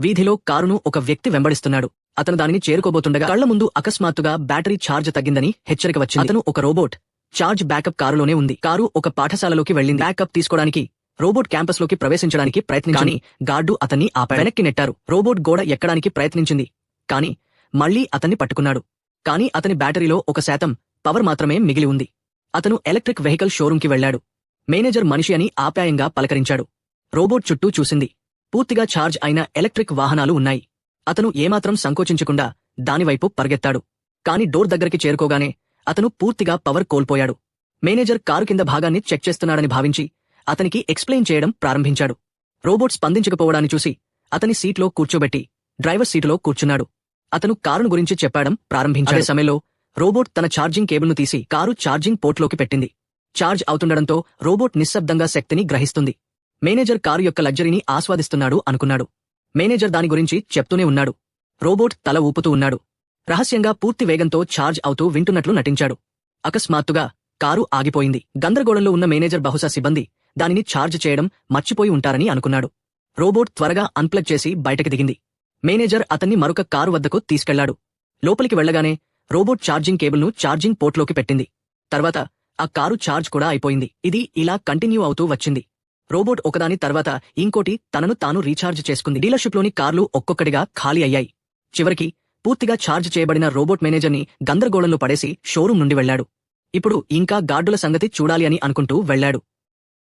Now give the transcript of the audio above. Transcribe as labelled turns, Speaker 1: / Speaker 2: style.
Speaker 1: వీధిలో కారును ఒక వ్యక్తి వెంబడిస్తున్నాడు. అతను దానిని చేరుకోబోతుండగా కళ్ల ముందు అకస్మాత్తుగా బ్యాటరీ ఛార్జ్ తగ్గిందని హెచ్చరిక వచ్చింది. అతను ఒక రోబోట్ ఛార్జ్ బ్యాకప్ కారులోనే ఉంది. కారు ఒక పాఠశాలలోకి వెళ్ళింది. బ్యాకప్ తీసుకోవడానికి రోబోట్ క్యాంపస్ లోకి ప్రవేశించడానికి ప్రయత్నించాని గార్డు అతన్ని ఆపాడు. వెనక్కి నెట్టారు. రోబోట్ గోడ ఎక్కడానికి ప్రయత్నించింది. కాని మళ్లీ అతన్ని పట్టుకున్నాడు. కాని అతని బ్యాటరీలో 1% పవర్ మాత్రమే మిగిలి ఉంది. అతను ఎలక్ట్రిక్ వెహికల్ షోరూంకి వెళ్లాడు. మేనేజర్ మనిషి అని ఆప్యాయంగా పలకరించాడు. రోబోట్ చుట్టూ చూసింది. పూర్తిగా ఛార్జ్ అయిన ఎలక్ట్రిక్ వాహనాలు ఉన్నాయి. అతను ఏమాత్రం సంకోచించకుండా దానివైపు పరిగెత్తాడు. కాని డోర్ దగ్గరికి చేరుకోగానే అతను పూర్తిగా పవర్ కోల్పోయాడు. మేనేజర్ కారు కింద భాగాన్ని చెక్ చేస్తున్నాడని భావించి అతనికి ఎక్స్ప్లెయిన్ చేయడం ప్రారంభించాడు. రోబోట్ స్పందించకపోవడాన్ని చూసి అతని సీట్లో కూర్చోబెట్టి డ్రైవర్ సీటులో కూర్చున్నాడు. అతను కారును గురించి చెప్పడం ప్రారంభించాడు. అదే సమయంలో రోబోట్ తన ఛార్జింగ్ కేబుల్ను తీసి కారు ఛార్జింగ్ పోర్ట్లోకి పెట్టింది. ఛార్జ్ అవుతుండడంతో రోబోట్ నిశ్శబ్దంగా శక్తిని గ్రహిస్తుంది. మేనేజర్ కారు యొక్క లగ్జరీని ఆస్వాదిస్తున్నాడు అనుకున్నాడు. మేనేజర్ దాని గురించి చెప్తూనే ఉన్నాడు. రోబోట్ తల ఊపుతూ ఉన్నాడు. రహస్యంగా పూర్తి వేగంతో ఛార్జ్ అవుతూ వింటున్నట్లు నటించాడు. అకస్మాత్తుగా కారు ఆగిపోయింది. గందరగోళంలో ఉన్న మేనేజర్ బహుశా సిబ్బంది దానిని ఛార్జ్ చేయడం మర్చిపోయి ఉంటారని అనుకున్నాడు. రోబోట్ త్వరగా అన్ప్లగ్ చేసి బయటకి దిగింది. మేనేజర్ అతన్ని మరొక కారు వద్దకు తీసుకెళ్లాడు. లోపలికి వెళ్లగానే రోబోట్ ఛార్జింగ్ కేబుల్ను ఛార్జింగ్ పోర్ట్లోకి పెట్టింది. తర్వాత ఆ కారు ఛార్జ్ కూడా అయిపోయింది. ఇది ఇలా కంటిన్యూ అవుతూ వచ్చింది. రోబోట్ ఒకదాని తర్వాత ఇంకోటి తనను తాను రీఛార్జ్ చేసుకుంది. డీలర్షిప్లోని కార్లు ఒక్కొక్కటిగా ఖాళీ అయ్యాయి. చివరికి పూర్తిగా ఛార్జ్ చేయబడిన రోబోట్ మేనేజర్ని గందరగోళంలో పడేసి షోరూం నుండి వెళ్లాడు. ఇప్పుడు ఇంకా గార్డుల సంగతి చూడాలి అని అనుకుంటూ వెళ్లాడు.